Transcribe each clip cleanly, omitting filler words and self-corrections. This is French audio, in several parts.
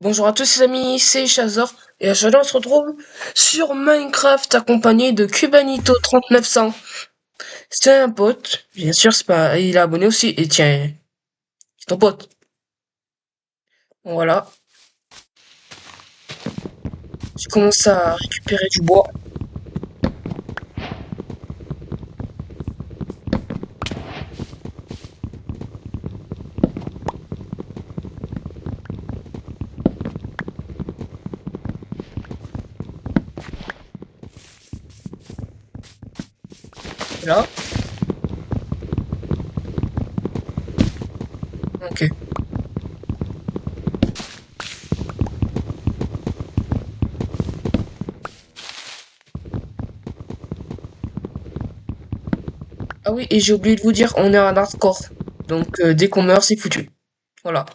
Bonjour à tous les amis, c'est Chazor et aujourd'hui on se retrouve sur Minecraft accompagné de Cubanito 3900. C'est un pote, bien sûr, c'est pas, il est abonné aussi et tiens, c'est ton pote. Voilà, je commence à récupérer du bois. Là, ok. Ah oui, et j'ai oublié de vous dire, on est en hardcore. Donc dès qu'on meurt, c'est foutu. Voilà.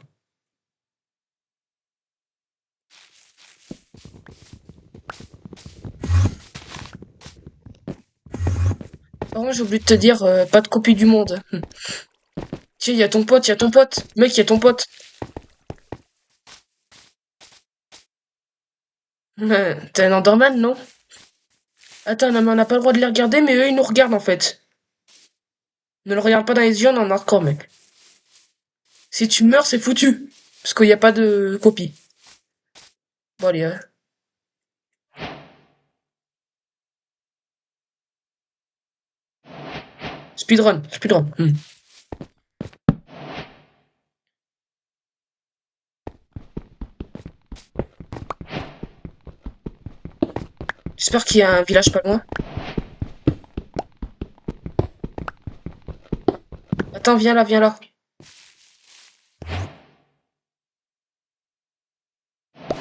Par contre, j'ai oublié de te dire, pas de copie du monde. Tiens, y a ton pote. Mec, y a ton pote. T'es un Enderman, non? Attends, non, mais on n'a pas le droit de les regarder, mais eux, ils nous regardent en fait. Ne le regarde pas dans les yeux, on est en hardcore, mec. Si tu meurs, c'est foutu. Parce qu'il n'y a pas de copie. Bon, allez, speedrun, speedrun. J'espère qu'il y a un village pas loin. Attends, viens là, viens là.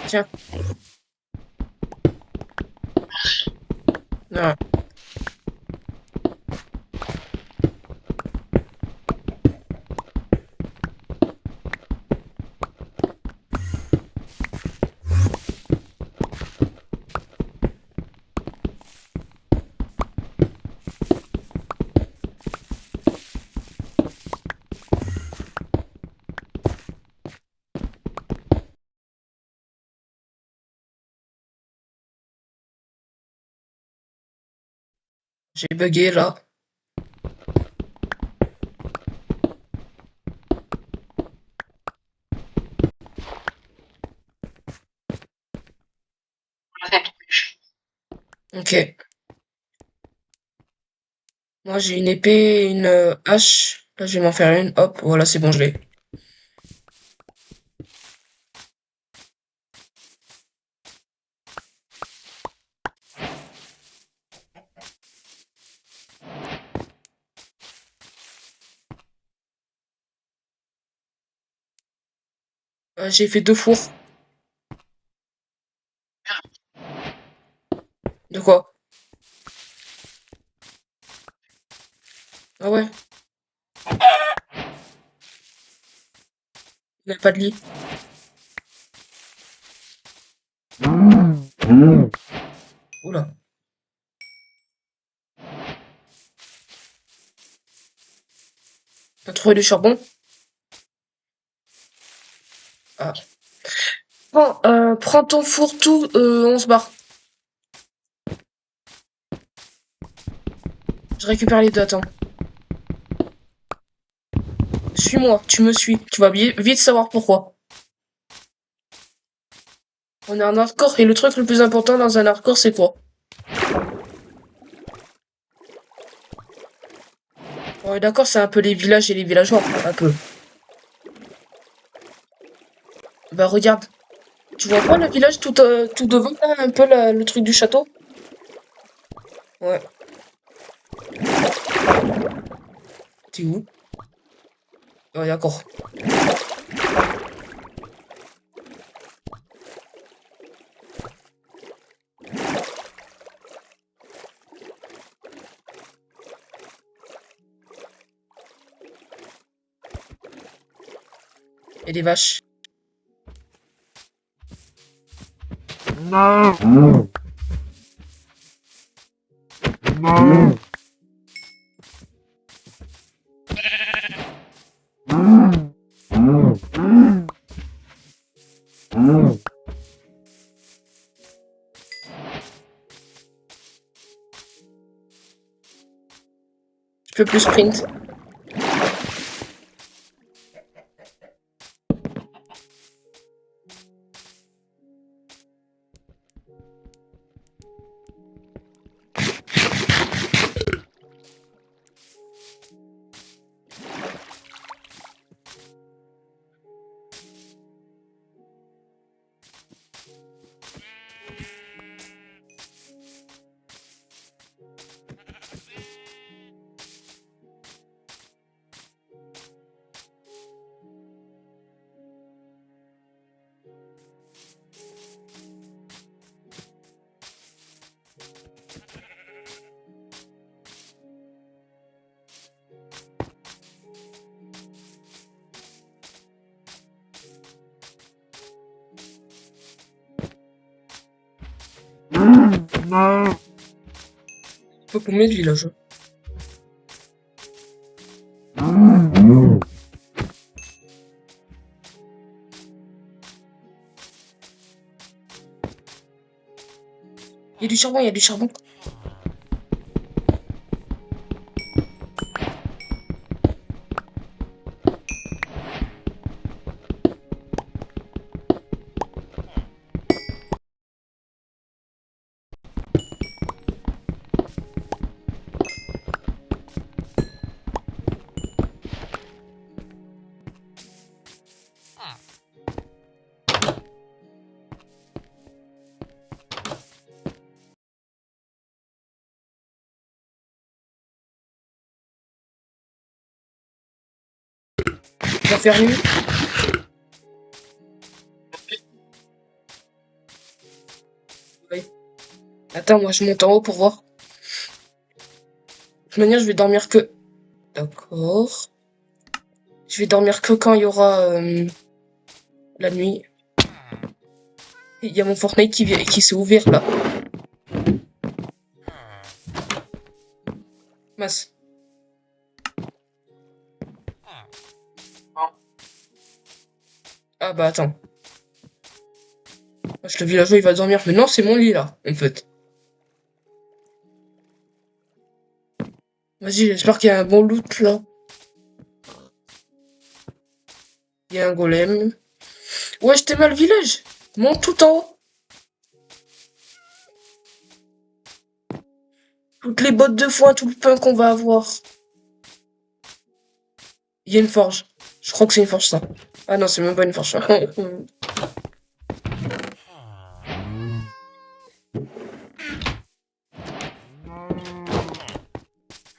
Tiens. Ah. J'ai bugué là. Ok. Moi j'ai une épée, une hache. Là je vais m'en faire une. Hop, voilà, c'est bon, je l'ai. J'ai fait deux fours. De quoi? Ah ouais, il n'y a pas de lit. Oula. T'as trouvé du charbon? Ah. Bon, prends ton four tout, on se barre. Je récupère les deux, attends. Suis-moi, tu me suis. Tu vas vite savoir pourquoi. On est en hardcore et le truc le plus important dans un hardcore, c'est quoi? Ouais, d'accord, c'est un peu les villages et les villageois, un peu. Bah regarde, tu vois pas le village tout devant, là, un peu le truc du château? Ouais. T'es où? Ouais, d'accord. Et les vaches. Je peux plus sprint. Faut combien de villages? Il y a du charbon, il y a du charbon. On va faire nuit. Oui. Attends, moi je monte en haut pour voir. De toute manière, je vais dormir que. D'accord. Je vais dormir que quand il y aura la nuit. Il y a mon Fortnite qui s'est ouvert là. Masse. Ah bah attends. Le villageois il va dormir. Mais non, c'est mon lit là, en fait. Vas-y, j'espère qu'il y a un bon loot là. Il y a un golem. Ouais, je t'ai mal le village. Monte tout en haut. Toutes les bottes de foin, tout le pain qu'on va avoir. Il y a une forge. Je crois que c'est une forge ça. Ah non, c'est même pas une forge.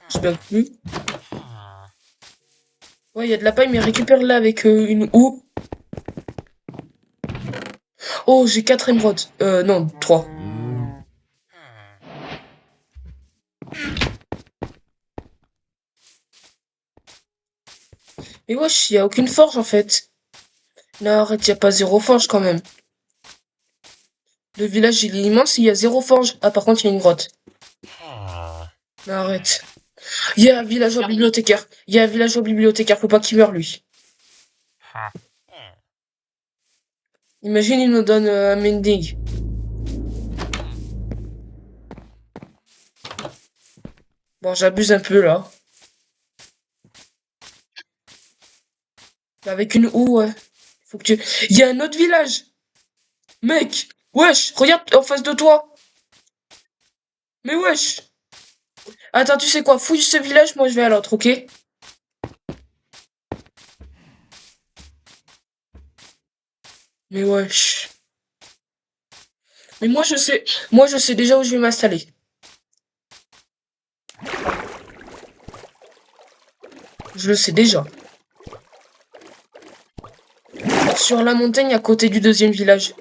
J'ai bien vu. Ouais, il y a de la paille, mais récupère-la avec une houe. Oh, j'ai 4 émeraudes. Non, 3. Mais wesh, il y a aucune forge en fait. Non, arrête, il y a pas zéro forge quand même. Le village, il est immense, il y a zéro forge. Ah, par contre, il y a une grotte. Non, arrête. Il y a un villageois bibliothécaire. Il y a un villageois bibliothécaire, faut pas qu'il meure lui. Imagine, il nous donne un mending. Bon, j'abuse un peu là. Avec une houe, ouais. Faut que tu. Il y a un autre village. Mec, wesh, regarde en face de toi. Mais wesh. Attends, tu sais quoi? Fouille ce village, moi je vais à l'autre, ok? Mais wesh. Mais moi je sais déjà où je vais m'installer. Je le sais déjà. Sur la montagne à côté du deuxième village.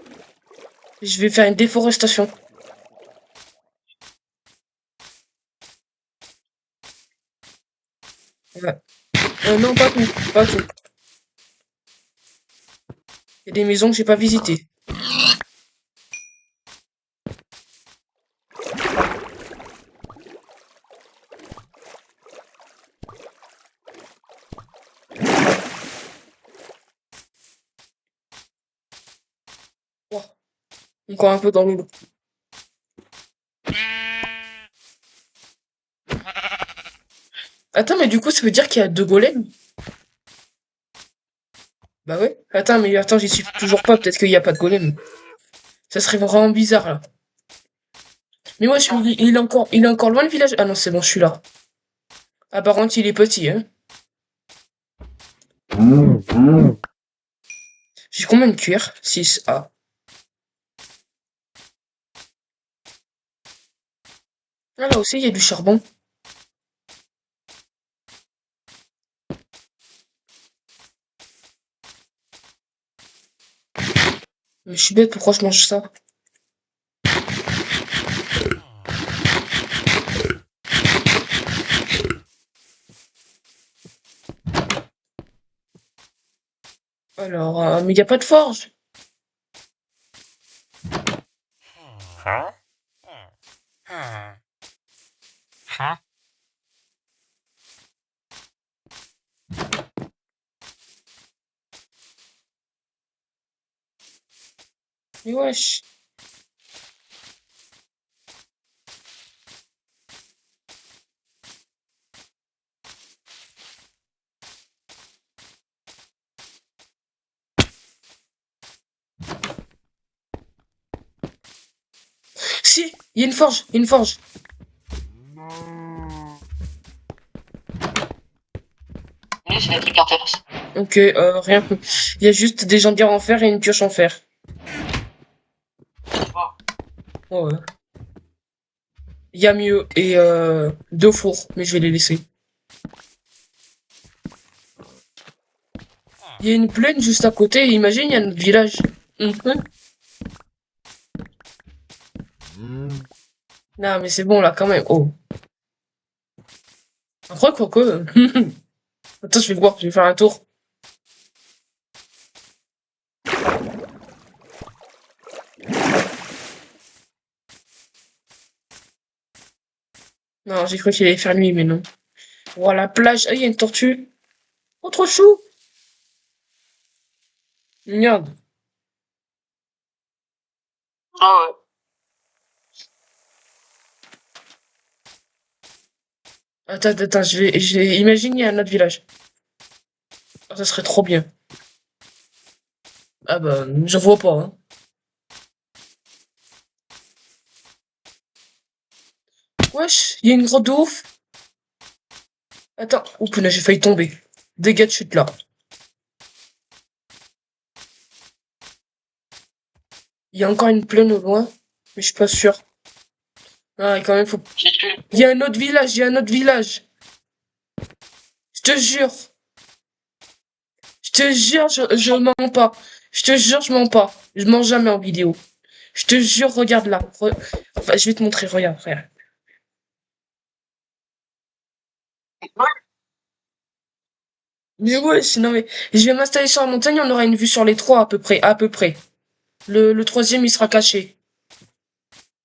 Je vais faire une déforestation. Ouais. Non, pas tout, pas tout. Il y a des maisons que j'ai pas visitées. Encore un peu dans l'eau. Attends, mais du coup, ça veut dire qu'il y a deux golems? Bah ouais. Attends, mais attends, j'y suis toujours pas. Peut-être qu'il y a pas de golem. Ça serait vraiment bizarre, là. Mais ouais, il est encore loin le village. Ah non, c'est bon, je suis là. Ah, par contre, il est petit, hein. J'ai combien de cuir? 6. Ah. Ah, là aussi, il y a du charbon. Mais je suis bête, pourquoi je mange ça? Alors, mais il n'y a pas de forge. Mais wesh. Si, il y a une forge, il y a une forge. Oui, c'est des trucs en fer. Ok, rien. Il y a juste des jambières en fer et une pioche en fer. Oh, ouais. Il y a mieux. Et deux fours, mais je vais les laisser. Il y a une plaine juste à côté, et imagine, il y a notre village. Mhm. Non, mais c'est bon là quand même. Oh. Après, quoi que. Attends, je vais voir, je vais faire un tour. Non, j'ai cru qu'il allait faire nuit, mais non. Voilà, plage. Ah, il y a une tortue. Oh, trop chou. Merde. Ah ouais. Attends, imagine, il y a un autre village. Ah, ça serait trop bien. Ah bah, je vois pas, hein. Wesh, il y a une grotte de ouf. Attends. Oh, punaise, j'ai failli tomber. Dégâts de chute là. Il y a encore une plaine au loin, mais je suis pas sûr. Ah, et quand même, faut. J'ai tué. Il y a un autre village, il y a un autre village. Je te jure. Je te jure, je mens pas. Je te jure, je mens pas. Je mens jamais en vidéo. Je te jure, regarde là. Enfin, je vais te montrer, regarde, frère. Mais ouais, sinon, mais je vais m'installer sur la montagne, on aura une vue sur les trois à peu près, à peu près. Le troisième, il sera caché.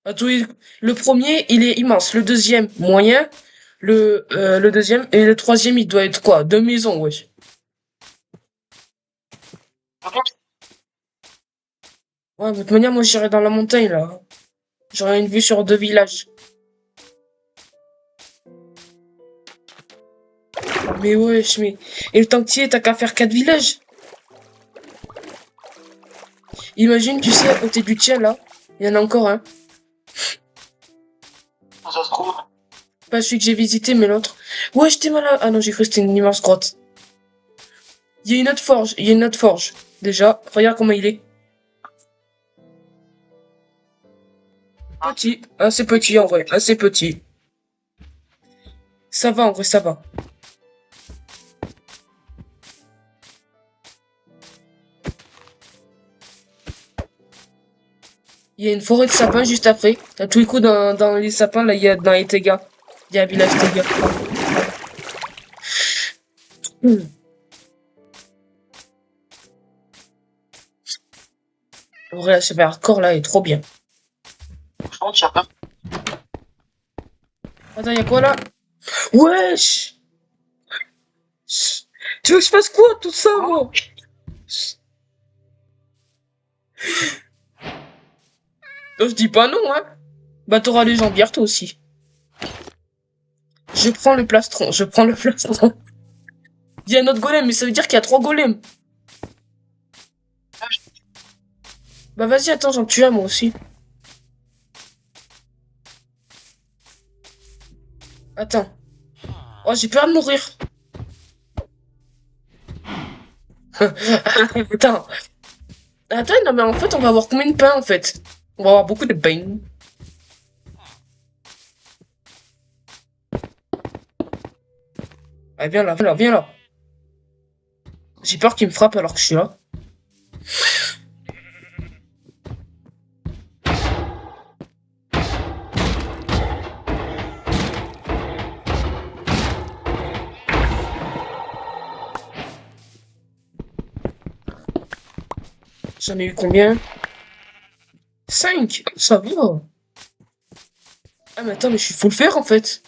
À tous le premier, il est immense. Le deuxième, moyen. Le deuxième et le troisième, il doit être quoi? Deux maisons, wesh. Ouais, de toute manière, moi, j'irai dans la montagne, là. J'aurai une vue sur deux villages. Mais wesh, mais. Et le temps que tu y es, t'as qu'à faire quatre villages. Imagine, tu sais, à côté du tien, là, il y en a encore un. Ça se trouve. Pas celui que j'ai visité, mais l'autre. Ouais, j'étais malade. Ah non, j'ai cru que c'était une immense grotte. Il y a une autre forge, il y a une autre forge. Déjà, regarde comment il est. Petit, assez petit en vrai, assez petit. Ça va en vrai, ça va. Il y a une forêt de sapins juste après. À tous les coups, dans les sapins, là, il y a dans les Tégas. Il y a un village Téga. Hmm. En vrai, ce hardcore là est trop bien. Franchement, tu as pas. Attends, il y a quoi là? Wesh! Tu veux que je fasse quoi tout ça, moi? Je dis pas non, hein. Bah, t'auras les jambières, toi aussi. Je prends le plastron, je prends le plastron. Il y a un autre golem, mais ça veut dire qu'il y a 3 golems. Bah, vas-y, attends, j'en tue un, moi aussi. Attends. Oh, j'ai peur de mourir. Attends. Attends, non, mais en fait, on va avoir combien de pain, en fait? On va avoir beaucoup de pain. Ah, viens là, viens là, viens là. J'ai peur qu'il me frappe alors que je suis là. J'en ai eu combien? 5. Ça va. Ah, mais attends, mais je suis full fer, en fait.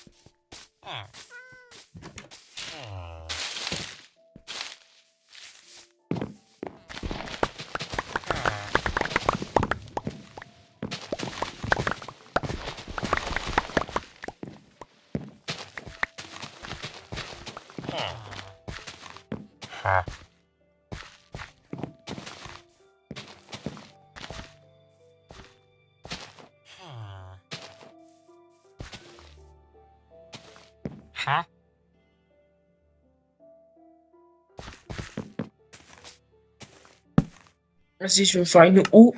Vas-y, je vais me faire une eau.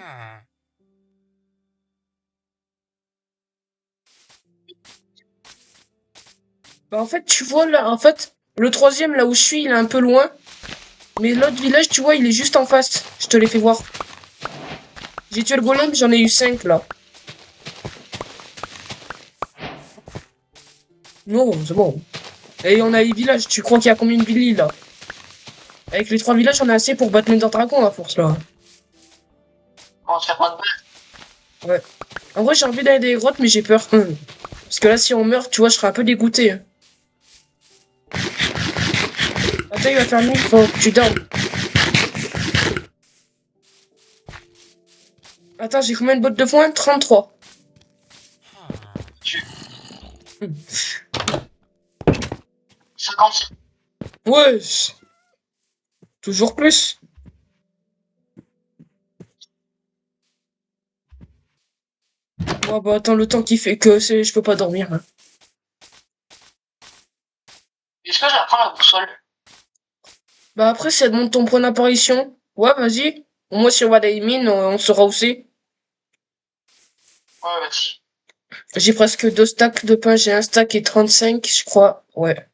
Bah, en fait, tu vois, là, en fait, le troisième, là où je suis, il est un peu loin. Mais l'autre village, tu vois, il est juste en face. Je te l'ai fait voir. J'ai tué le golem, j'en ai eu 5, là. Non, c'est bon. Et on a les villages. Tu crois qu'il y a combien de villes, là? Avec les 3 villages, on a assez pour battre Nether Dragon, à force, là. On va se faire moins de balles. Ouais. En vrai, j'ai envie d'aller dans les grottes, mais j'ai peur. Parce que là, si on meurt, tu vois, je serai un peu dégoûté. Attends, il va faire nuit, faut que tu dormes. Attends, j'ai combien de bottes de foin? 33. Tu. Hmm. 50. Ouais. Toujours plus. Ouais, bah attends, le temps qui fait que je peux pas dormir, hein. Est-ce que j'apprends la boussole? Bah après, si elle demande ton point d'apparition, ouais, vas-y. Au moins, si on va dans les mines, on saura où c'est. Ouais, vas-y. J'ai presque 2 stacks de pain, j'ai un stack et 35, je crois. Ouais.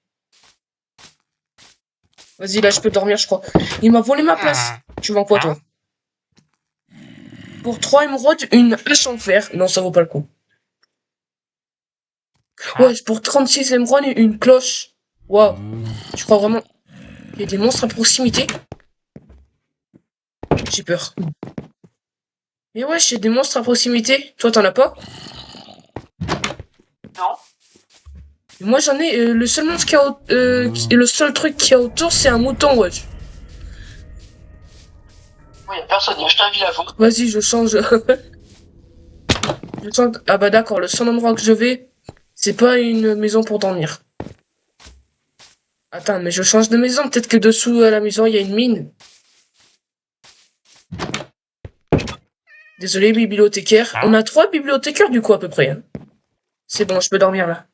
Vas-y, là, je peux dormir, je crois. Il m'a volé ma place. Tu vends quoi, toi? Pour 3 émeraudes, une hache en fer. Non, ça vaut pas le coup. Ouais, pour 36 émeraudes, une cloche. Waouh. Tu crois vraiment qu'il y a des monstres à proximité? J'ai peur. Mais ouais, j'ai des monstres à proximité. Toi, t'en as pas? Non. Moi, j'en ai. Le seul monstre qui a, le seul truc qu'il y a autour, c'est un mouton, wesh. Ouais, y'a personne, y'a juste un village. Vas-y, je change. Je change. Ah bah d'accord, le seul endroit que je vais, c'est pas une maison pour dormir. Attends, mais je change de maison. Peut-être que dessous à la maison, il y a une mine. Désolé, bibliothécaire. On a 3 bibliothécaires du coup à peu près, hein. C'est bon, je peux dormir là.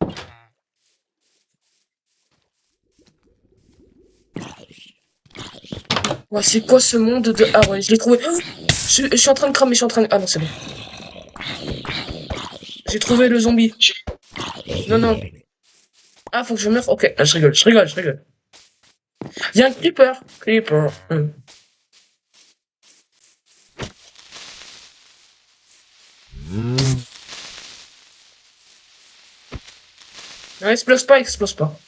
Ouais, c'est quoi ce monde de... Ah ouais, je l'ai trouvé. Oh, je suis en train de cramer, je suis en train de... Ah non, c'est bon. J'ai trouvé le zombie. Non, non. Ah, faut que je meure. Ok, ah, je rigole, je rigole, je rigole. Il y a un creeper. Creeper. Non, explose pas, explose pas.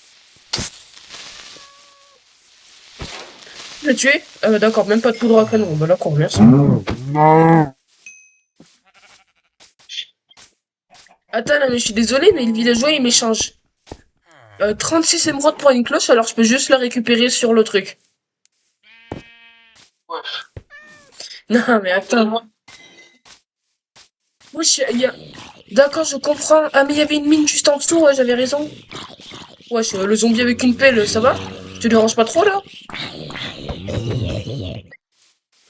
Je l'ai tué. Ah bah d'accord, même pas de poudre à canon. Bah d'accord, merci. Attends, là, mais je suis désolé, mais le villageois, il m'échange 36 émeraudes pour une cloche, alors je peux juste la récupérer sur le truc. Ouais. Non, mais attends. Wesh, D'accord, je comprends. Ah, mais il y avait une mine juste en dessous, ouais, j'avais raison. Wesh, le zombie avec une pelle, ça va? Tu te déranges pas trop, là?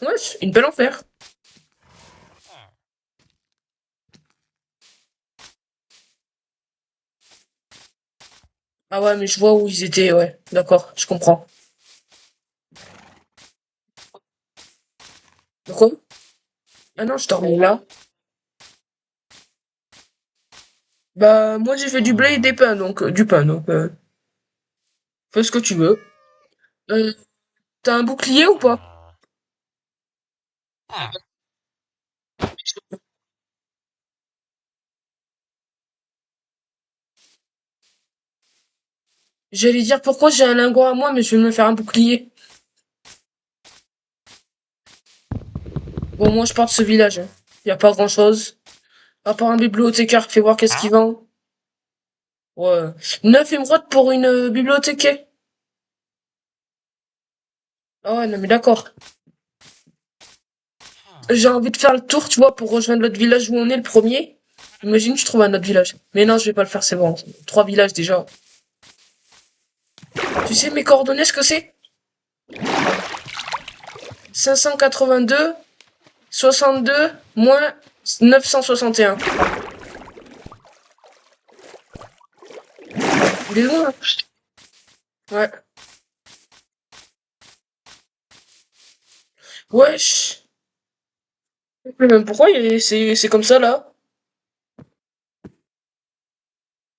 Wesh, une pelle en fer. Ah ouais, mais je vois où ils étaient, ouais. D'accord, je comprends. De quoi? Ah non, je dormais là. Bah, moi j'ai fait du blé et des pains, donc du pain, donc fais ce que tu veux. Euh, T'as un bouclier ou pas? J'allais dire pourquoi j'ai un lingot à moi, mais je vais me faire un bouclier. Bon, moi je pars de ce village. Hein. Y a pas grand chose. À part un bibliothécaire, fais voir qu'est-ce qu'il vend. Ouais. 9 émeraudes pour une bibliothécaire. Ah ouais, non mais d'accord. J'ai envie de faire le tour, tu vois, pour rejoindre l'autre village où on est le premier. Imagine, je trouve un autre village. Mais non, je vais pas le faire, c'est bon. 3 villages déjà. Tu sais mes coordonnées, ce que c'est? 582, 62, moins 961. Il est loin. Ouais. Wesh. Mais même pourquoi c'est comme ça là?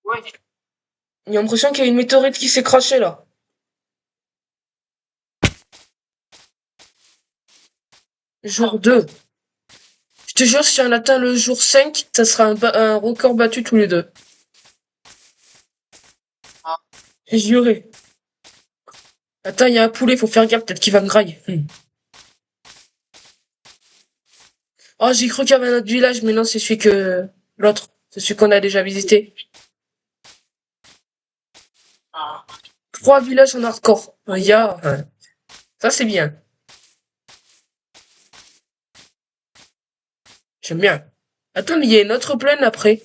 Ouais. J'ai l'impression qu'il y a une météorite qui s'est crashée là. Jour 2. Je te jure, si on atteint le jour 5, ça sera un record battu tous les deux. J'ai juré. Attends, il y a un poulet, faut faire gaffe, peut-être qu'il va me grailler. Oh, j'ai cru qu'il y avait un autre village, mais non, c'est celui que... L'autre. C'est celui qu'on a déjà visité. 3 villages en hardcore. Il y a... Ça, c'est bien. J'aime bien. Attends, mais il y a une autre plaine après.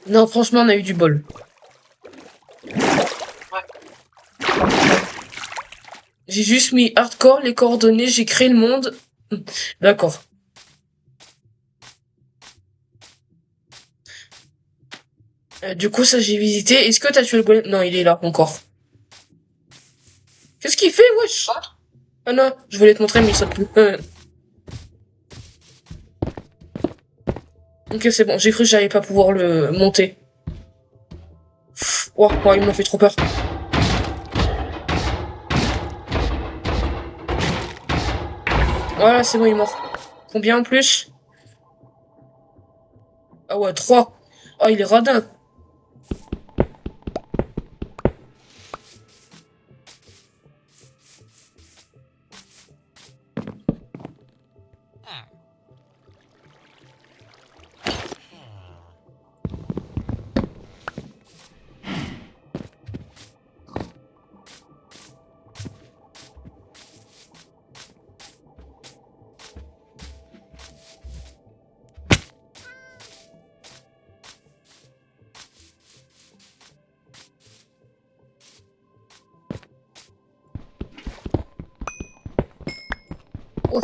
Non, franchement, on a eu du bol. J'ai juste mis hardcore, les coordonnées, j'ai créé le monde. D'accord. Du coup, ça, j'ai visité. Est-ce que t'as tué le golem? Non, il est là, encore. Qu'est-ce qu'il fait, wesh? Ah non, je voulais te montrer, mais il saute plus. Ok, c'est bon, j'ai cru que j'allais pas pouvoir le monter. Ouah, ouah, il m'a fait trop peur. Voilà, c'est bon, il est mort. Combien en plus? Ah ouais, 3. Ah, il est radin. Oh,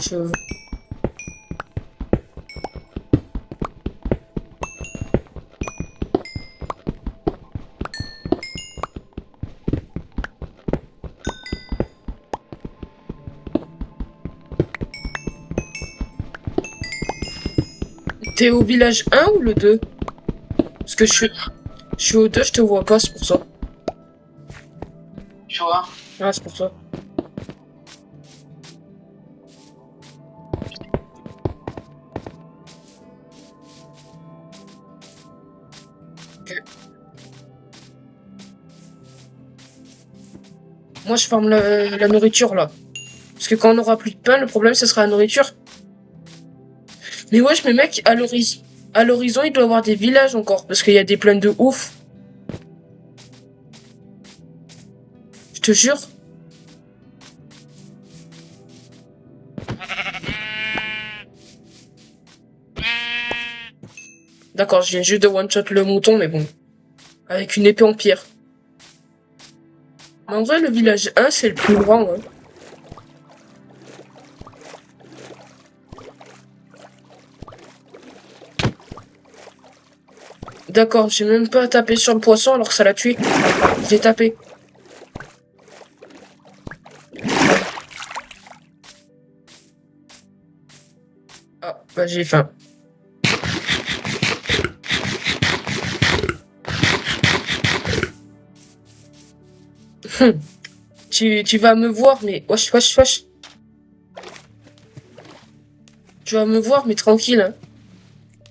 T'es au village 1 ou le 2? Parce que je suis au 2, je te vois pas, c'est pour ça. Tu vois? Ah, c'est pour ça. Ok. Moi, je farme la nourriture, là. Parce que quand on aura plus de pain, le problème, ce sera la nourriture. Mais wesh, mais mec, à l'horizon, il doit y avoir des villages encore. Parce qu'il y a des plaines de ouf. Je te jure. D'accord, je viens juste de one-shot le mouton, mais bon. Avec une épée en pierre. Mais en vrai, le village 1, c'est le plus grand, hein. D'accord, j'ai même pas tapé sur le poisson alors que ça l'a tué. J'ai tapé. Ah, bah j'ai faim. Tu vas me voir, mais... Wesh, wesh, wesh. Tu vas me voir, mais tranquille, hein.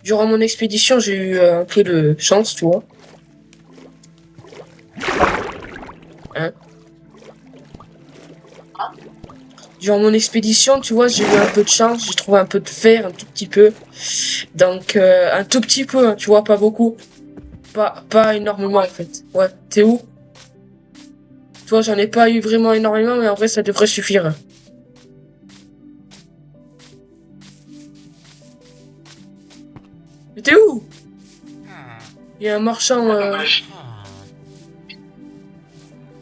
Durant mon expédition, j'ai eu un peu de chance, tu vois. Hein. Durant mon expédition, tu vois, j'ai eu un peu de chance, j'ai trouvé un peu de fer, un tout petit peu. Donc, un tout petit peu, hein, tu vois, pas beaucoup. Pas énormément, en fait. Ouais, t'es où? Toi, j'en ai pas eu vraiment énormément, mais en vrai, ça devrait suffire. Mais t'es où? Il y a un marchand...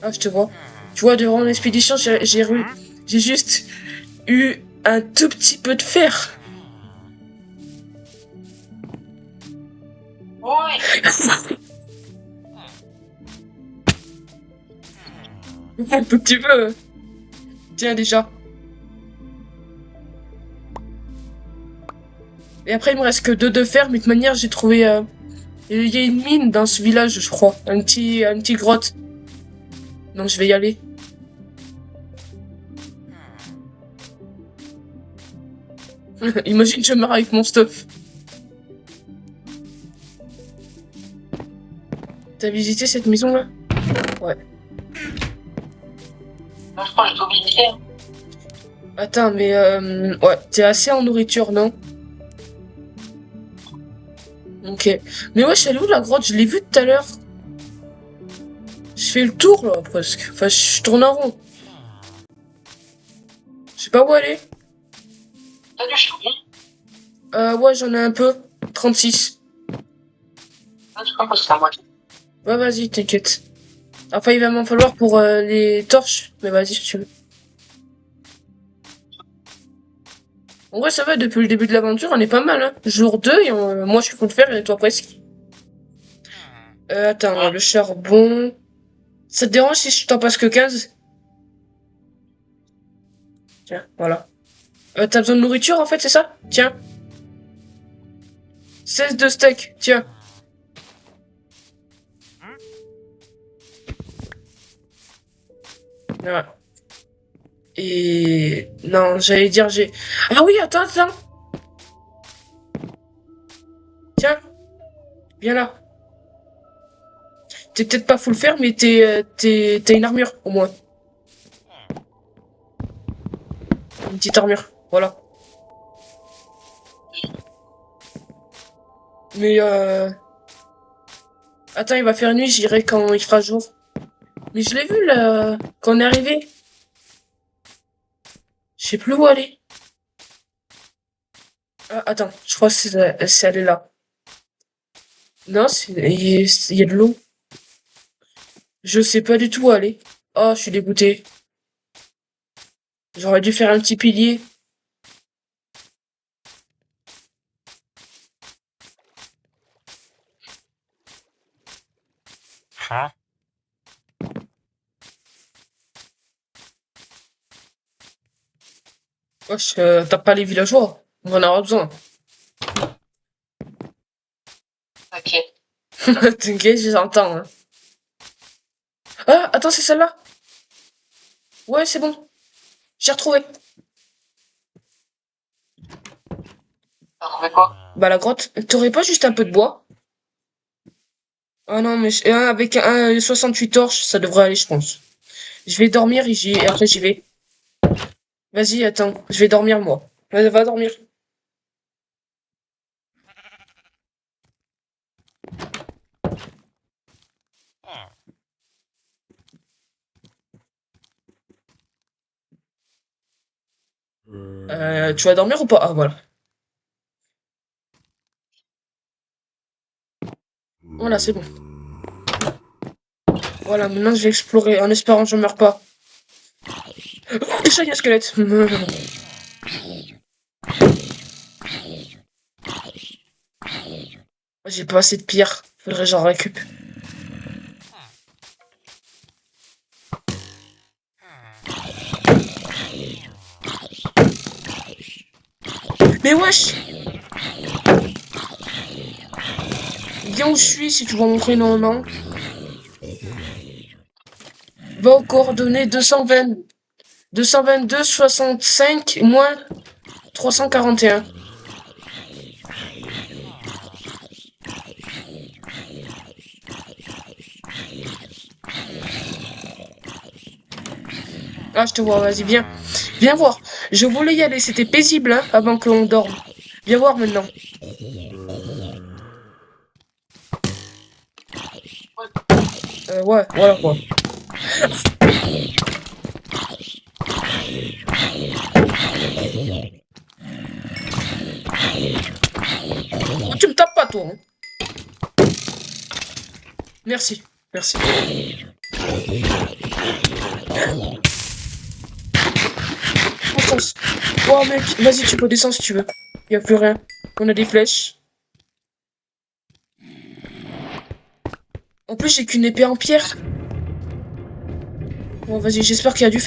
Ah, je te vois. Tu vois, durant l'expédition, j'ai juste eu un tout petit peu de fer. Oui. Un tout petit peu. Tiens, déjà. Et après, il me reste que deux de fer, mais de toute manière, j'ai trouvé... il y a une mine dans ce village, je crois. Un petit grotte. Donc, je vais y aller. Imagine, je meurs avec mon stuff. T'as visité cette maison-là? Ouais. Moi, je crois que je dois visiter. Attends, mais... ouais, t'es assez en nourriture, non? Ok. Mais ouais, je suis allé où la grotte? Je l'ai vue tout à l'heure. Je fais le tour, là, presque. Enfin, je tourne en rond. Je sais pas où aller. T'as du charbon? Ouais, j'en ai un peu. 36. Ah, tu crois que c'est à moi? Ouais, vas-y, t'inquiète. Enfin, il va m'en falloir pour les torches. Mais vas-y, si tu veux. En vrai, ça va, depuis le début de l'aventure, on est pas mal, hein. Jour 2, et moi, je suis full fer, et toi, presque. Attends, le charbon... Ça te dérange si je t'en passe que 15? Tiens, voilà. T'as besoin de nourriture, en fait, c'est ça? Tiens. 16 de steak, tiens. Voilà. Et... Non, j'allais dire j'ai... Ah oui, attends, attends. Tiens, viens là. T'es peut-être pas full fer, mais t'as une armure, au moins. Une petite armure, voilà. Mais attends, il va faire nuit, j'irai quand il fera jour. Mais je l'ai vu, là, quand on est arrivé. Je sais plus où aller. Ah, attends, je crois que c'est aller là. Non, il y a de l'eau. Je sais pas du tout où aller. Oh, je suis dégoûté. J'aurais dû faire un petit pilier. Huh? Wesh, t'as pas les villageois. On va en avoir besoin. Ok. T'inquiète, je les entends, hein. Ah, attends, c'est celle-là. Ouais, c'est bon. J'ai retrouvé. T'as trouvé quoi? Bah, la grotte. T'aurais pas juste un peu de bois? Ah non, mais avec un 68 torches, ça devrait aller, je pense. Je vais dormir et après j'y vais. Vas-y, attends. Je vais dormir, moi. Va dormir. Tu vas dormir ou pas? Ah, voilà. Voilà, c'est bon. Voilà, maintenant je vais explorer en espérant que je meurs pas. Oh, déjà, il y a un squelette. J'ai pas assez de pierre. Faudrait que j'en récup. Mais wesh! Viens où je suis si tu vois mon prénom, non? Va aux coordonnées 222 65 moins 341. Ah, je te vois, vas-y, viens. Viens voir. Je voulais y aller, c'était paisible, hein, avant qu'on dorme. Viens voir maintenant. Ouais, voilà quoi. Oh, tu me tapes pas, toi. Hein. Merci, merci. Constance. Oh, mec, vas-y, tu peux descendre si tu veux. Y a plus rien. On a des flèches. En plus, j'ai qu'une épée en pierre. Bon, vas-y, j'espère qu'il y a du...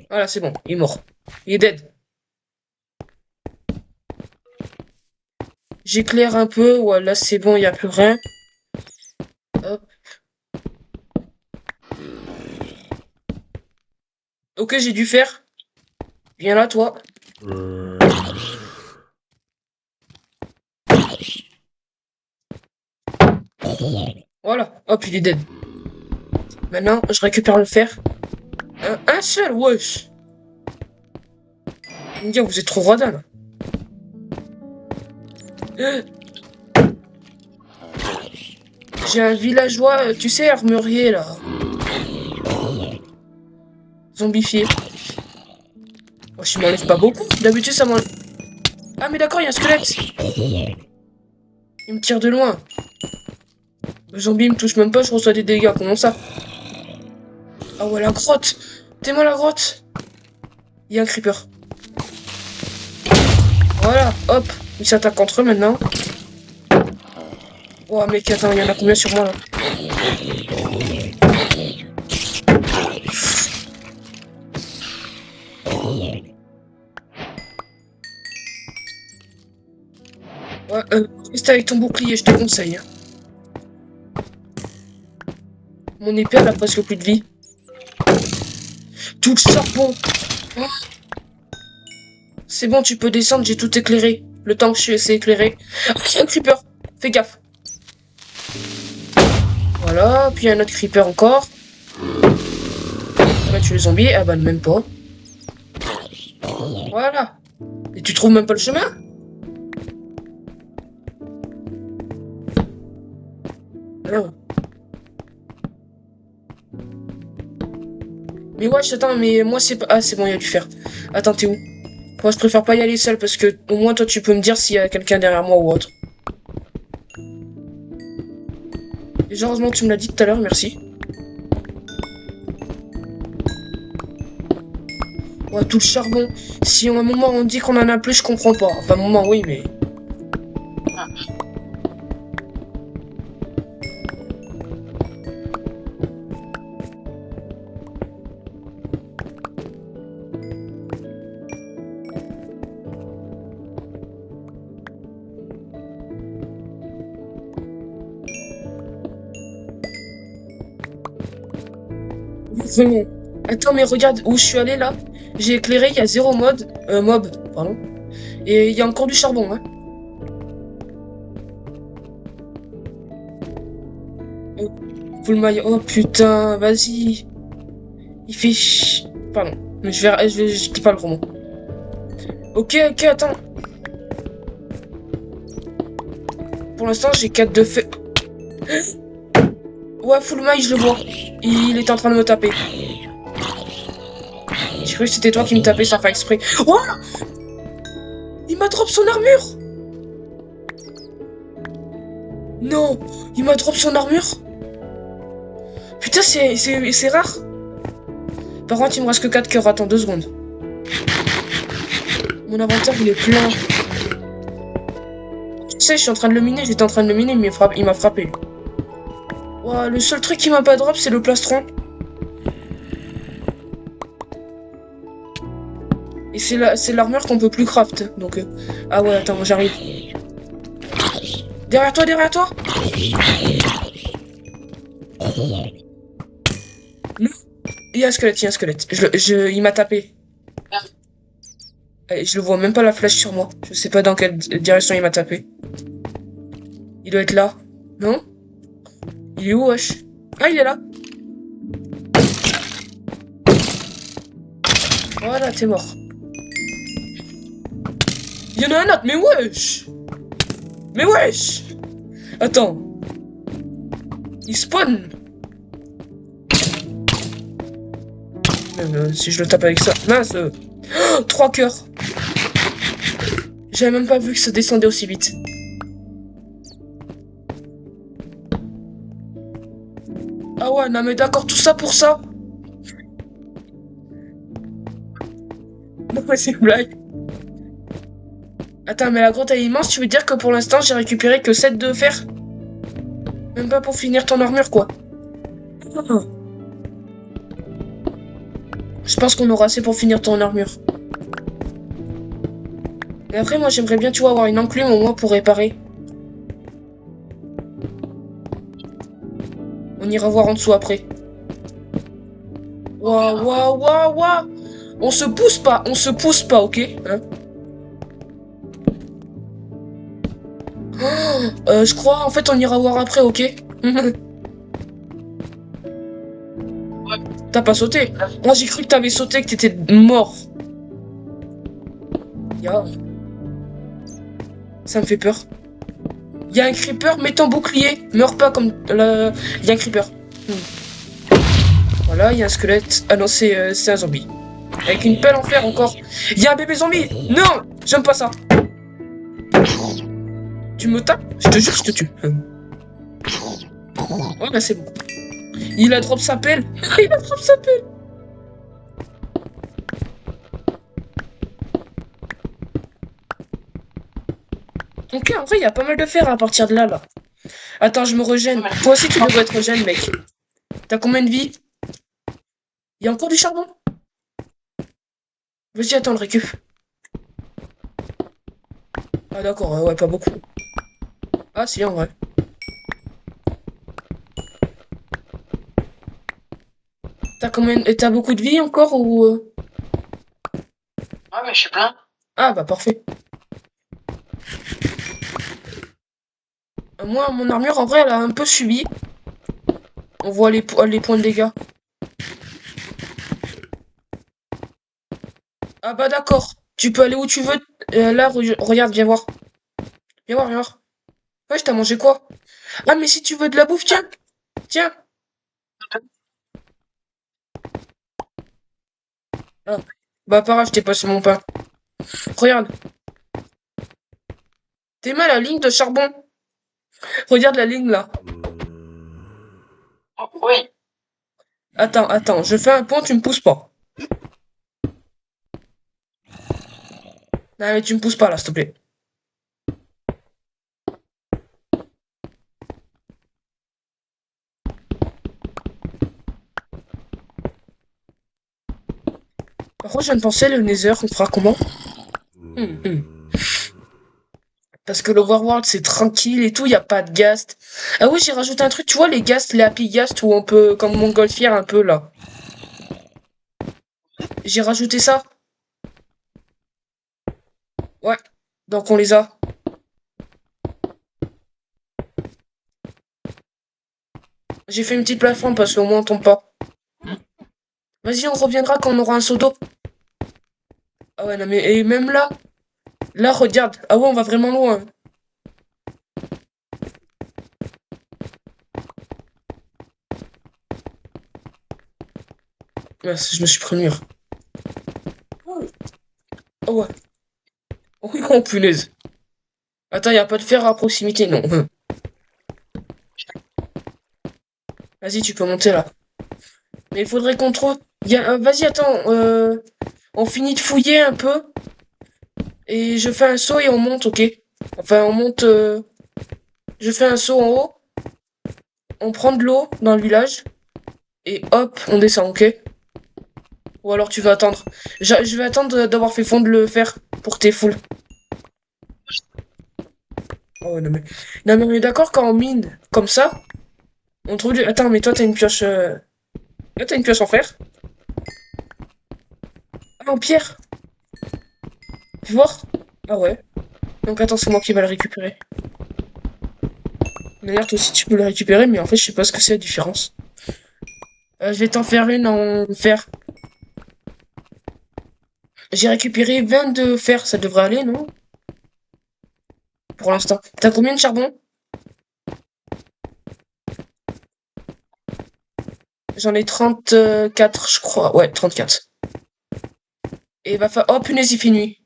Voilà, c'est bon, il est mort. Il est dead. J'éclaire un peu, ouais, là c'est bon, il n'y a plus rien. Hop. Ok, j'ai dû faire. Viens là, toi. Voilà, hop, il est dead. Maintenant, je récupère le fer. Un seul, wesh. Vous êtes trop radin, là. J'ai un villageois, tu sais, armurier, là. Zombifié. Oh, je m'enlève pas beaucoup. D'habitude, ça m'enlève... Ah, mais d'accord, il y a un squelette. Il me tire de loin. Le zombie me touche même pas, je reçois des dégâts. Comment ça? Ah ouais, la grotte. T'es-moi la grotte. Il y a un creeper. Voilà, hop. Ils s'attaquent entre eux maintenant. Oh mec, attends, il y en a combien sur moi là? Ouais, reste avec ton bouclier, je te conseille. Hein. Mon épée, elle a presque plus de vie. Tout le charbon. Oh. C'est bon, tu peux descendre, j'ai tout éclairé. Le temps que je suis assez éclairé. Ah, il y a un creeper. Fais gaffe. Voilà, puis il y a un autre creeper encore. On va tuer les zombies. Ah bah même pas. Voilà. Et tu trouves même pas le chemin? Non. Mais ouais, attends, mais moi c'est pas... Ah c'est bon, il y a du fer. Attends, t'es où? Moi je préfère pas y aller seul parce que au moins toi tu peux me dire s'il y a quelqu'un derrière moi ou autre. Déjà heureusement que tu me l'as dit tout à l'heure, merci. Ouais, tout le charbon. Si à un moment on dit qu'on en a plus, je comprends pas. Enfin, un moment oui, mais... Vraiment. Attends, mais regarde où je suis allé là. J'ai éclairé, il y a 0 mob, pardon. Et il y a encore du charbon, hein. Oh, full maille. Oh putain, vas-y. Il fait pardon. Mais je dis pas le roman. Ok, attends. Pour l'instant, j'ai 4 de feu. Ouais, full maille, je le vois. Il est en train de me taper. Je croyais que c'était toi qui me tapais sans faire exprès. Oh! Il m'a drop son armure! Non! Il m'a drop son armure! Putain, c'est rare! Par contre, il me reste que 4 cœurs. Attends 2 secondes. Mon inventaire, il est plein. Tu sais, je suis en train de le miner. J'étais en train de le miner, mais il m'a frappé. Ouah, le seul truc qui m'a pas drop, c'est le plastron. Et c'est l'armure qu'on peut plus craft. Donc, ah ouais, attends, j'arrive. Derrière toi, derrière toi! Non. Il y a un squelette, il y a un squelette. Il m'a tapé. Je le vois même pas la flèche sur moi. Je sais pas dans quelle direction il m'a tapé. Il doit être là. Non? Il est où, wesh? Ah, il est là. Voilà, t'es mort. Il y en a un autre, mais wesh! Mais wesh! Attends. Il spawn. Même si je le tape avec ça. Mince. 3 cœurs. J'avais même pas vu que ça descendait aussi vite. Ah ouais, non mais d'accord, tout ça pour ça? Non mais c'est une blague. Attends, mais la grotte elle est immense, tu veux dire que pour l'instant j'ai récupéré que 7 de fer? Même pas pour finir ton armure quoi. Ah. Je pense qu'on aura assez pour finir ton armure. Mais après moi j'aimerais bien tu vois avoir une enclume au moins pour réparer. On ira voir en dessous après. Waouh, waouh, waouh, waouh! On se pousse pas, ok? Hein? Je crois, en fait, on ira voir après, ok? T'as pas sauté? Moi, j'ai cru que t'avais sauté, que t'étais mort. Ya. Ça me fait peur. Il y a un creeper, mets ton bouclier. Meurs pas comme... Il y a un creeper. Voilà, il y a un squelette. Ah non, c'est un zombie. Avec une pelle en fer encore. Il y a un bébé zombie. Non, j'aime pas ça. Tu me tapes? Je te jure, je te tue. Oh là, c'est bon. Il a drop sa pelle. Il a drop sa pelle. Ok, en vrai, il y a pas mal de fer à partir de là, là. Attends, je me régène. Toi aussi, tu devrais être régène, mec. T'as combien de vie? Il y a encore du charbon? Vas-y, attends, le récup. Ah d'accord, ouais, pas beaucoup. Ah si, en vrai. T'as combien... Et t'as beaucoup de vie encore ou... Ouais, mais je suis plein. Ah bah parfait. Moi, mon armure, en vrai, elle a un peu subi. On voit les points de dégâts. Ah bah d'accord. Tu peux aller où tu veux. Là, regarde, viens voir. Viens voir, viens voir. Ouais, je t'ai mangé quoi? Ah mais si tu veux de la bouffe, tiens. Tiens. Ah. Bah pas grave, je t'ai passé mon pain. Regarde. T'es mal la ligne de charbon. Regarde la ligne là. Oh, oui. Attends, je fais un pont, tu me pousses pas. Non mais tu me pousses pas là, s'il te plaît. Par contre, je viens de penser, le Nether, on fera comment? Parce que l'Overworld, c'est tranquille et tout, y a pas de ghast. Ah oui, j'ai rajouté un truc, tu vois, les ghasts, les happy ghasts, où on peut, comme montgolfière un peu, là. J'ai rajouté ça. Ouais. Donc on les a. J'ai fait une petite plateforme parce qu'au moins on tombe pas. Vas-y, on reviendra quand on aura un seau d'eau. Ah ouais, non mais, et même là. Là, regarde. Ah ouais, on va vraiment loin. Ouais, je me suis pris le mur. ouais. Oh, punaise. Attends, y a pas de fer à proximité, non. Vas-y, tu peux monter là. Mais il faudrait qu'on trouve. Vas-y, attends. On finit de fouiller un peu. Et je fais un saut et on monte, ok? Enfin, on monte. Je fais un saut en haut. On prend de l'eau dans le village. Et hop, on descend, ok? Ou alors tu vas attendre. Je vais attendre d'avoir fait fondre le fer pour tes foules. Oh non mais. Non mais on est d'accord quand on mine comme ça, on trouve du. Attends, mais toi t'as une pioche. Là t'as une pioche en fer. Ah, en pierre. Fais voir. Ah ouais. Donc attends, c'est moi qui va le récupérer. D'ailleurs, toi aussi tu peux le récupérer, mais en fait je sais pas ce que c'est la différence. Je vais t'en faire une en fer. J'ai récupéré 22 fer, ça devrait aller, non? Pour l'instant. T'as combien de charbon? J'en ai 34, je crois. Ouais, 34. Et va falloir. Oh punaise, il fait nuit.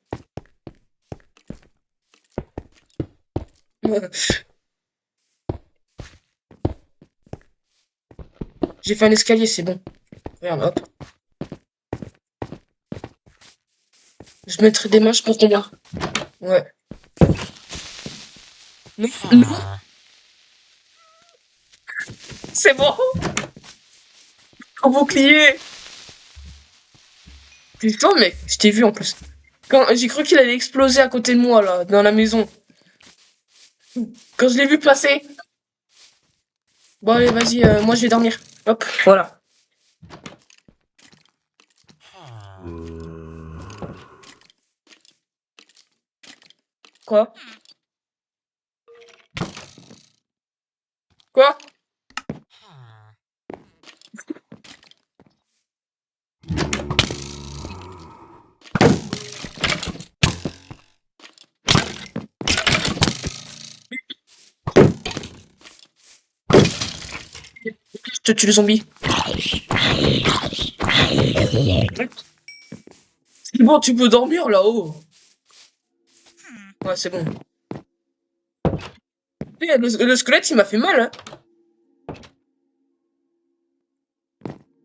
J'ai fait un escalier, c'est bon. Regarde, hop. Je mettrai des manches pour combien? Ouais. Non, non, c'est bon. En bouclier. Putain, mec, je t'ai vu en plus. Quand j'ai cru qu'il allait exploser à côté de moi, là, dans la maison. Quand je l'ai vu passer. Bon, allez, vas-y, moi je vais dormir. Hop, voilà. Quoi? Quoi? Je te tue le zombie. C'est bon, tu peux dormir là-haut. Ouais, c'est bon. Le squelette, il m'a fait mal, hein.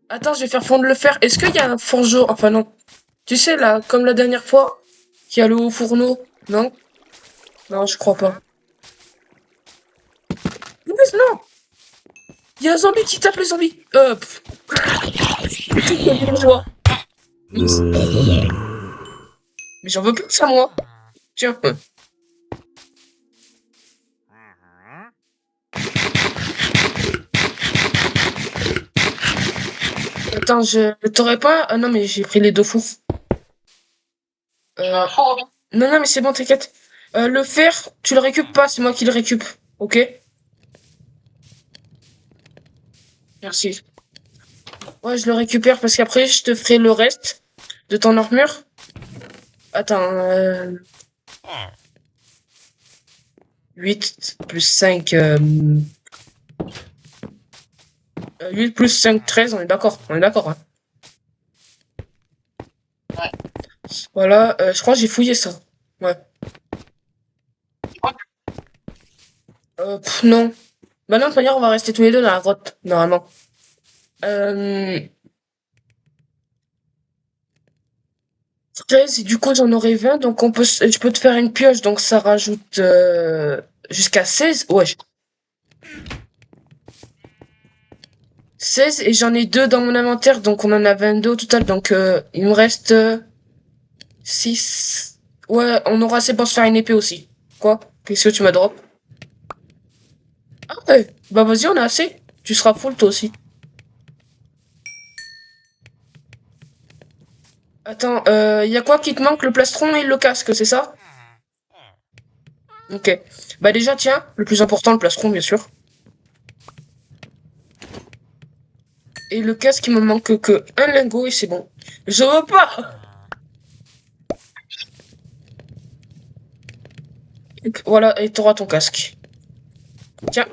Attends, je vais faire fondre le fer. Est-ce qu'il y a un forgeau? Enfin, non. Tu sais, là, comme la dernière fois, qu'il y a le haut fourneau. Non? Non, je crois pas. Mais non! Il y a un zombie qui tape les zombies. Villageois. Mais j'en veux plus de ça, moi. Tiens. Attends, je t'aurais pas. Ah non, mais j'ai pris les deux fous. Non, non, mais c'est bon, t'inquiète. Le fer, tu le récupères pas, c'est moi qui le récup. Ok? Merci. Ouais, je le récupère parce qu'après, je te ferai le reste de ton armure. Attends, 8 plus 5. 8 plus 5, 13, on est d'accord. On est d'accord, hein. Ouais. Voilà, je crois que j'ai fouillé ça. Ouais. Non. Bah non, de toute manière, on va rester tous les deux dans la grotte, normalement. Euh... 13, et du coup, j'en aurai 20, donc je peux te faire une pioche, donc ça rajoute jusqu'à 16. Ouais. 16, et j'en ai 2 dans mon inventaire, donc on en a 22 au total, donc il me reste 6. Ouais, on aura assez pour se faire une épée aussi. Quoi? Qu'est-ce que tu m'as drop? Ah ouais, bah vas-y, on a assez. Tu seras full toi aussi. Attends, y a quoi qui te manque? Le plastron et le casque, c'est ça? Ok. Bah déjà, tiens, le plus important, le plastron, bien sûr. Et le casque, il me manque que un lingot et c'est bon. Je veux pas! Voilà, et t'auras ton casque. Tiens.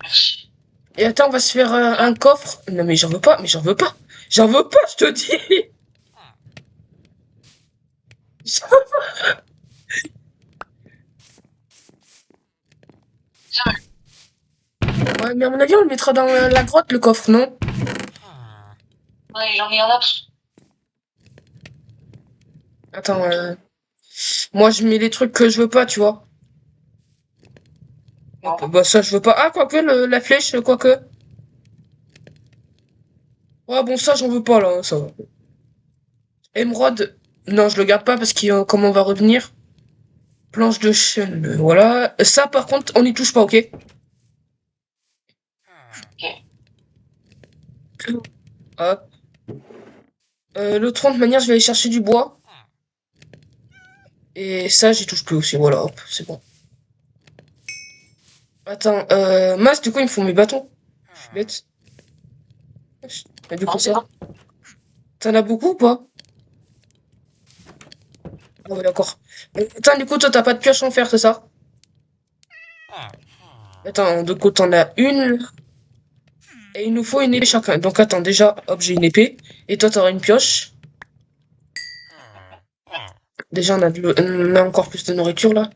Merci. Et attends, on va se faire un coffre. Non mais j'en veux pas, mais j'en veux pas. J'en veux pas, je te dis. Ouais, mais à mon avis, on le mettra dans la grotte, le coffre, non? Ouais, j'en ai un autre. Attends, moi, je mets les trucs que je veux pas, tu vois. Non. Donc, bah, ça, je veux pas. Ah, quoique, la flèche, quoique. Ouais, bon, ça, j'en veux pas, là, ça va. Émeraude, non, je le garde pas parce que, comme on va revenir. Planche de chêne, voilà. Ça, par contre, on n'y touche pas, ok? Ok. Hop. Le tronc, de manière, je vais aller chercher du bois. Et ça, j'y touche plus aussi, voilà, hop, c'est bon. Attends, Mas, du coup, il me faut mes bâtons. Je suis bête. Mais du coup, Non, c'est ça. bon. T'en as beaucoup ou pas? Ah ouais, d'accord. Attends, du coup, toi, t'as pas de pioche en fer, c'est ça? Attends, de côté, t'en as une. Et il nous faut une épée chacun. Donc, attends, déjà, hop, j'ai une épée. Et toi, t'auras une pioche. Déjà, on a encore plus de nourriture, là.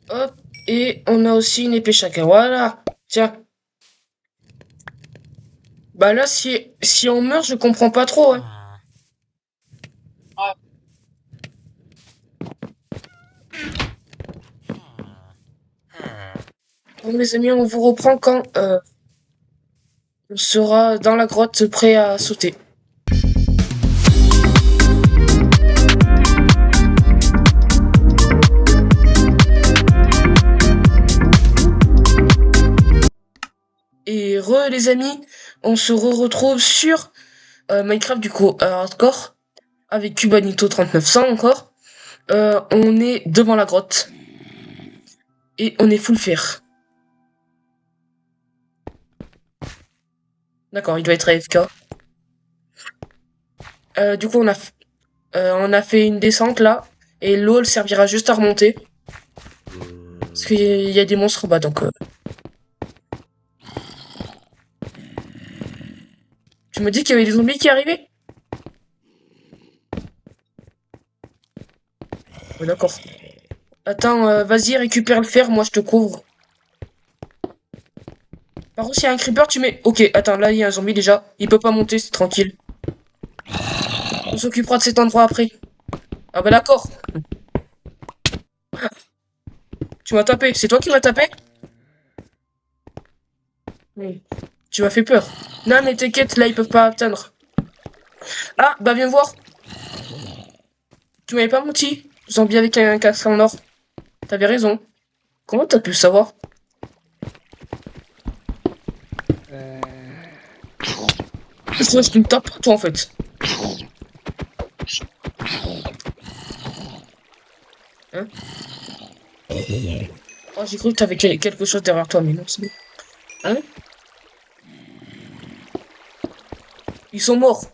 Hop. Et on a aussi une épée chacun. Voilà. Tiens. Bah là, si on meurt, je comprends pas trop, hein. Ouais. Bon, les amis, on vous reprend quand on sera dans la grotte prêt à sauter. Et les amis, on se retrouve sur Minecraft du coup hardcore avec Cubanito 3900 encore. On est devant la grotte et on est full fer. D'accord, il doit être AFK. Du coup, on a fait une descente là et l'eau elle servira juste à remonter parce qu'il y a des monstres en bas donc. Tu me dis qu'il y avait des zombies qui arrivaient? Ouais, d'accord. Attends, vas-y récupère le fer, moi je te couvre. Par contre, s'il y a un creeper, tu mets. Ok, attends, là il y a un zombie déjà. Il peut pas monter, c'est tranquille. On s'occupera de cet endroit après. Ah bah d'accord. Tu m'as tapé. C'est toi qui m'as tapé? Oui. Tu m'as fait peur. Non mais t'inquiète, là ils peuvent pas atteindre. Ah, bah viens voir. Tu m'avais pas menti. Zombie avec un casque en or. T'avais raison. Comment t'as pu le savoir? Je ne tape pas toi en fait. Hein? Oh, j'ai cru que t'avais quelque chose derrière toi, mais non, c'est bon. Hein? Ils sont morts.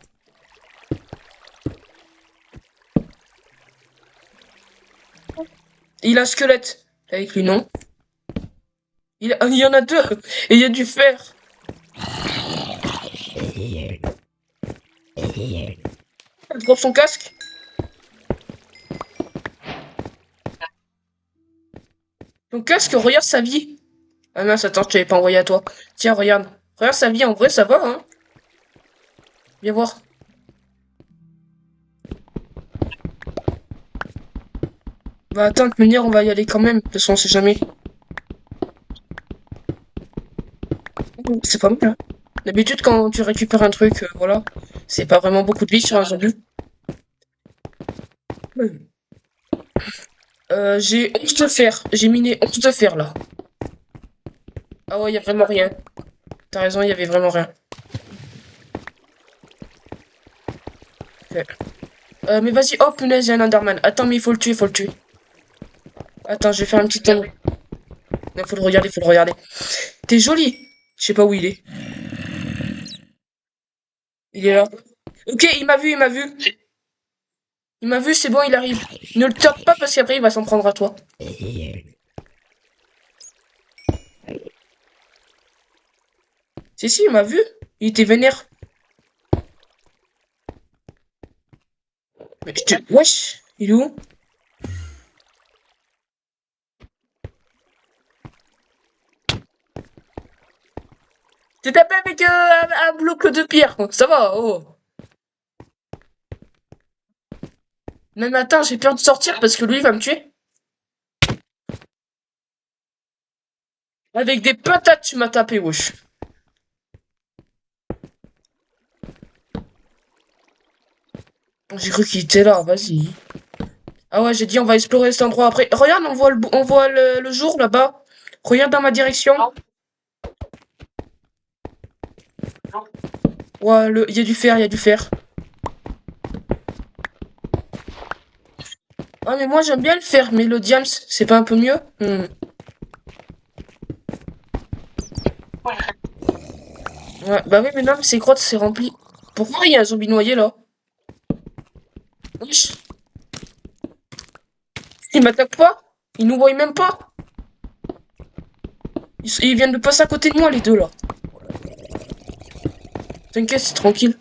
Il a un squelette. Avec lui, non? Il y en a deux. Et il y a du fer. Elle drop son casque. Ton casque, regarde sa vie. Ah mince, attends, je t'avais pas envoyé à toi. Tiens, regarde. Regarde sa vie, en vrai, ça va, hein? Viens voir. Bah attends, de manière, on va y aller quand même, parce qu'on sait jamais. C'est pas mal, hein. D'habitude, quand tu récupères un truc, voilà, c'est pas vraiment beaucoup de vie sur un zombie. J'ai 11 de fer. J'ai miné 11 de fer, là. Ah ouais, y a vraiment rien. T'as raison, il y avait vraiment rien. Ok. Mais vas-y, oh punaise, il y a un Enderman. Attends, mais il faut le tuer, il faut le tuer. Attends, je vais faire un petit ton. Il faut le regarder, faut le regarder. T'es joli. Je sais pas où il est. Il est là. Ok, il m'a vu, il m'a vu. Il m'a vu, c'est bon, il arrive. Ne le tape pas parce qu'après il va s'en prendre à toi. Si, il m'a vu. Il était vénère. Mais je te... Wesh, il est où? T'es tapé avec un bloc de pierre. Ça va, oh. Même attends, j'ai peur de sortir parce que lui il va me tuer. Avec des patates, tu m'as tapé, wesh. J'ai cru qu'il était là, vas-y. Ah ouais, j'ai dit on va explorer cet endroit après. Regarde, on voit le jour là-bas. Regarde dans ma direction. Non. Non. Ouais, il y a du fer, il y a du fer. Ah mais moi j'aime bien le fer, mais le diams, c'est pas un peu mieux? Ouais, Ouais, bah oui, mais non, mais ces grottes, c'est rempli. Pourquoi il y a un zombie noyé là? Wesh, il m'attaque pas? Il nous voit même pas? Ils viennent de passer à côté de moi, les deux là. T'inquiète, c'est tranquille.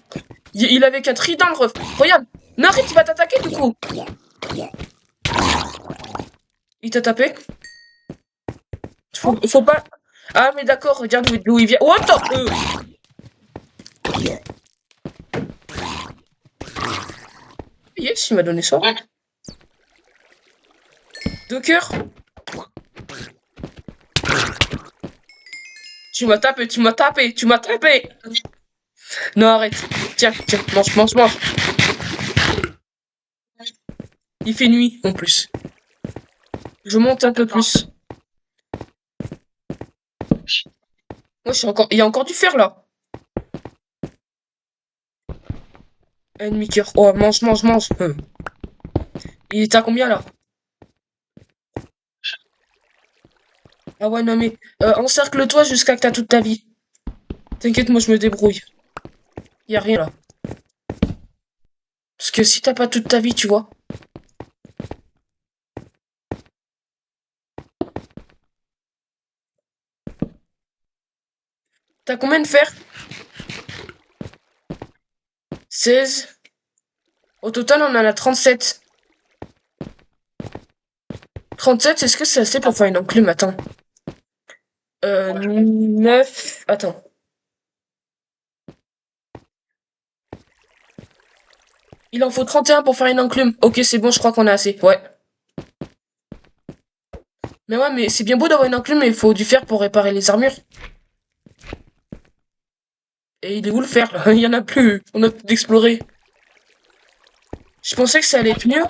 Il avait qu'un trident, le ref. Regarde. Non, arrête, il va t'attaquer du coup. Il t'a tapé? Faut pas. Ah, mais d'accord, regarde d'où il vient. Oh, attends! Yes, il m'a donné ça. ouais. Deux cœurs. Tu m'as tapé, tu m'as tapé, tu m'as tapé. Non, arrête. Tiens, tiens, mange, mange, mange. Il fait nuit, en plus. Je monte un peu plus. Moi, il y a encore du fer, là. Un demi-cœur. Oh, mange, mange, mange. Il est à combien, là? Ah ouais, non, mais... encercle-toi jusqu'à que t'as toute ta vie. T'inquiète, moi, je me débrouille. Y a rien, là. Parce que si t'as pas toute ta vie, tu vois... T'as combien de fer? 16. Au total, on en a 37. 37, est-ce que c'est assez pour faire une enclume? Attends. 9... Attends. Il en faut 31 pour faire une enclume. Ok, c'est bon, je crois qu'on a assez. Ouais. Mais ouais, mais c'est bien beau d'avoir une enclume, mais il faut du fer pour réparer les armures. Et il est où le fer, là? Il y en a plus. On a tout exploré. Je pensais que ça allait être mieux.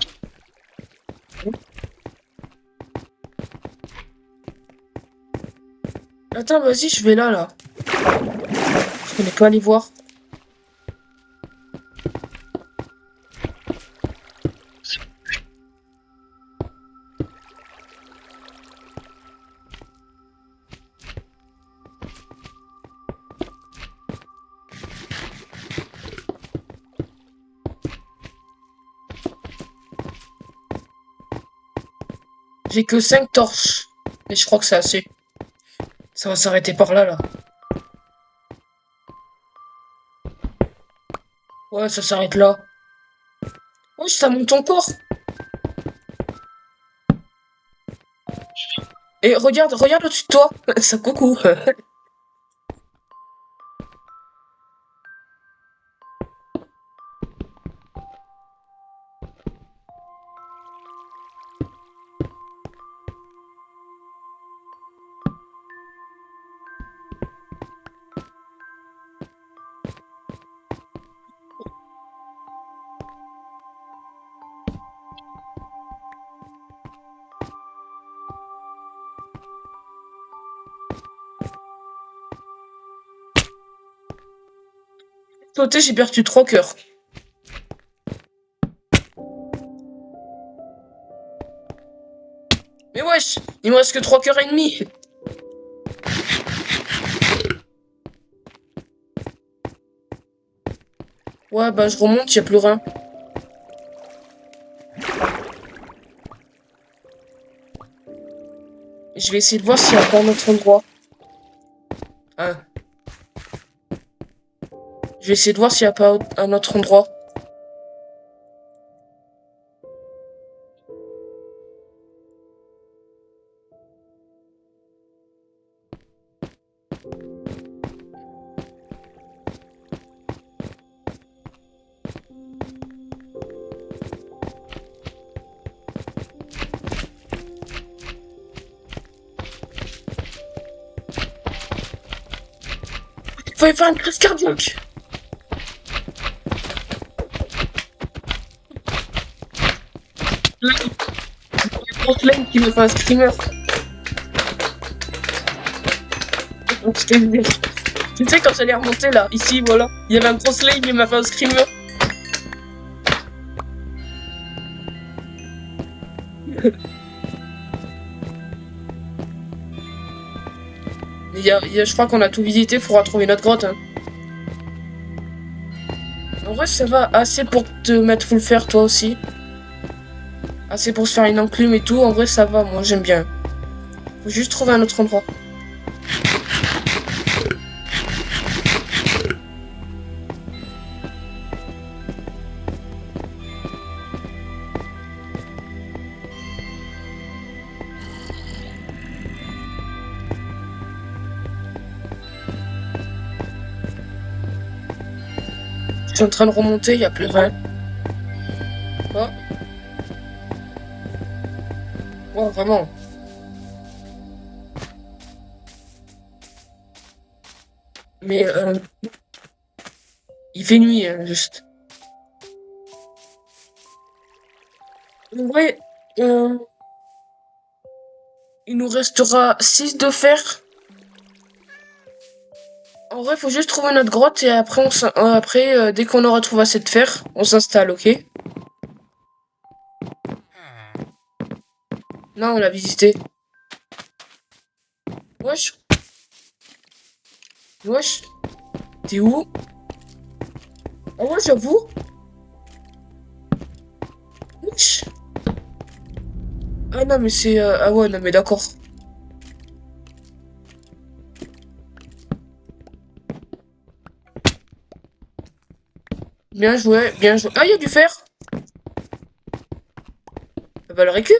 Attends, vas-y, je vais là, là. Je connais pas aller voir. J'ai que 5 torches. Mais je crois que c'est assez. Ça va s'arrêter par là, là. Ouais, ça s'arrête là. Ouais, ça monte encore. Et regarde, regarde au-dessus de toi. Ça coucou. Sauté, j'ai perdu 3 cœurs. Mais wesh, il me reste que 3 cœurs et demi. Ouais, bah je remonte, y a plus rien. Je vais essayer de voir s'il y a pas un autre endroit. Hein. Je vais essayer de voir s'il y a pas un autre endroit. Il faut faire une crise cardiaque. Là, une grosse lame qui me fait un screamer. Donc, je t'ai dit. Tu sais, quand j'allais remonter là, ici, voilà, il y avait un gros lame qui m'a fait un screamer. Je crois qu'on a tout visité, faudra trouver notre grotte. Hein. En vrai, ça va assez pour te mettre full fer, toi aussi. Assez pour se faire une enclume et tout. En vrai, ça va, moi j'aime bien. Faut juste trouver un autre endroit. Je suis en train de remonter, il y a plus rien. Oh. Ouais, vraiment. Mais il fait nuit, hein, juste. En vrai, euh, il nous restera 6 de fer. En vrai, faut juste trouver notre grotte et après, dès qu'on aura trouvé assez de fer, on s'installe, ok? Non, on l'a visité. Wesh. Wesh. T'es où? Ah ouais, j'avoue. Wesh. Ah non, mais c'est... Ah ouais, non, mais d'accord. Bien joué, bien joué. Ah, il y a du fer. On va le récup.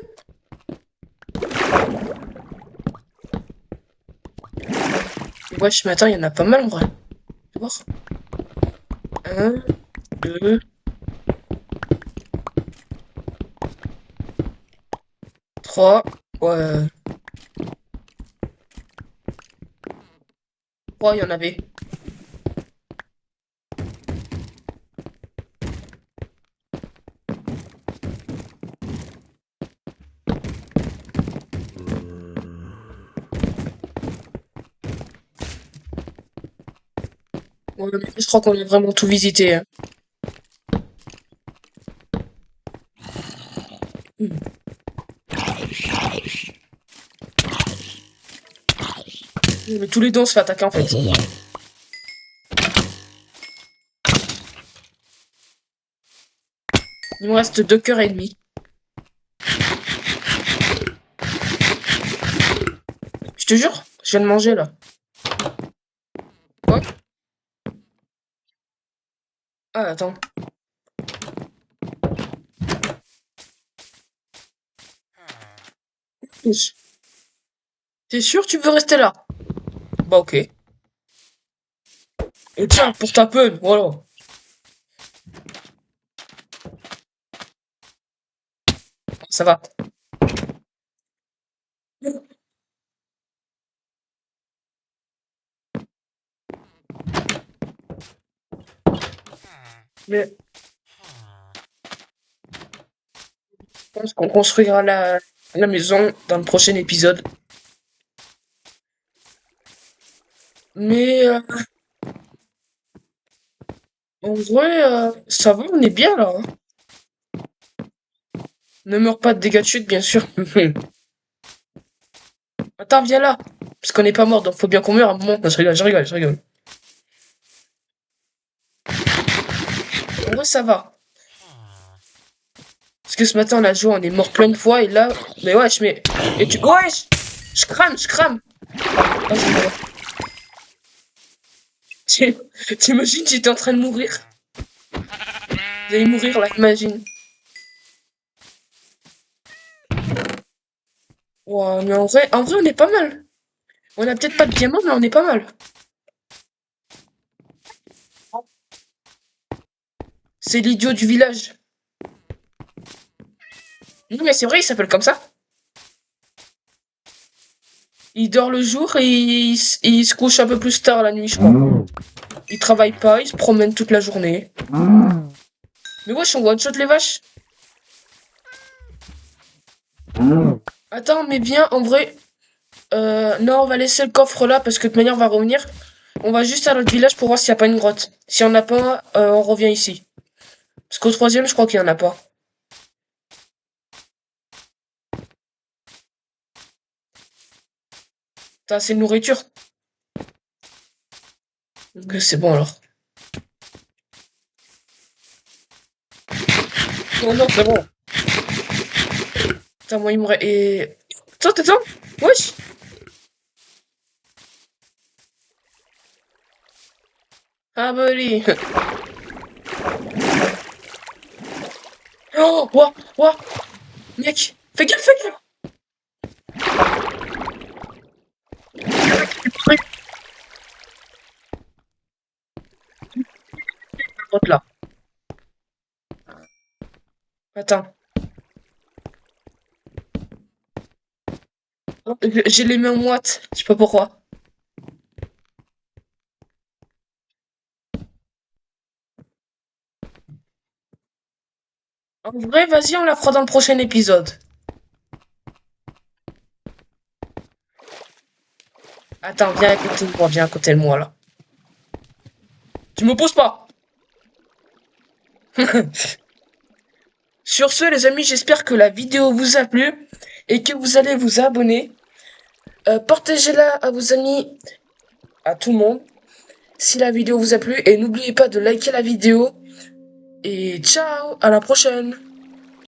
Wesh, mais attends, il y en a pas mal, en vrai. Tu vois? Un, deux, trois. Ouais. Trois, il y en avait. Ouais, mais je crois qu'on a vraiment tout visité. Hein. Hmm. Mais tous les deux, on se fait attaquer, en fait. Il me reste 2 cœurs et demi. Je te jure, je viens de manger, là. Quoi? Ah, attends. Wesh. T'es sûr tu veux rester là? Bah, ok. Et tiens, pour ta peine, voilà. Ça va. Mais je pense qu'on construira la maison dans le prochain épisode. Mais en vrai, ça va, on est bien là. Hein. Ne meurs pas de dégâts de chute, bien sûr. Attends, viens là. Parce qu'on n'est pas mort, donc faut bien qu'on meure à un moment. Non, je rigole, je rigole, je rigole. En vrai, ça va. Parce que ce matin, on a joué, on est mort plein de fois, et là... Mais wesh, mais... Et tu... Wesh! Je crame, je crame! Oh, c'est mort. T'imagines, j'étais en train de mourir. Vous allez mourir, là, imagine. Ouais, mais en vrai, on est pas mal. On a peut-être pas de diamants, mais on est pas mal. C'est l'idiot du village. Non, mais c'est vrai, il s'appelle comme ça. Il dort le jour et il se couche un peu plus tard la nuit, je crois. Il travaille pas, il se promène toute la journée. Mais wesh, on one-shot les vaches. Attends, mais viens, en vrai. Non, on va laisser le coffre là parce que de toute manière, on va revenir. On va juste à notre village pour voir s'il n'y a pas une grotte. Si on n'a pas, on revient ici. Parce qu'au troisième, je crois qu'il n'y en a pas. T'as assez de nourriture. Ok, c'est bon alors. Non, non, c'est bon. Attends, moi, il m'aurait... Et... Attends. Wesh. Ah, bah, allez. Oh, ouah. Mec, fais gaffe. Grotte là. Attends. J'ai les mains moites. Je sais pas pourquoi. En vrai, vas-y, on la fera dans le prochain épisode. Attends, viens à côté de moi là. Tu me pousses pas. Sur ce, les amis, j'espère que la vidéo vous a plu et que vous allez vous abonner. Partagez-la à vos amis, à tout le monde, si la vidéo vous a plu. Et n'oubliez pas de liker la vidéo. Et ciao, à la prochaine.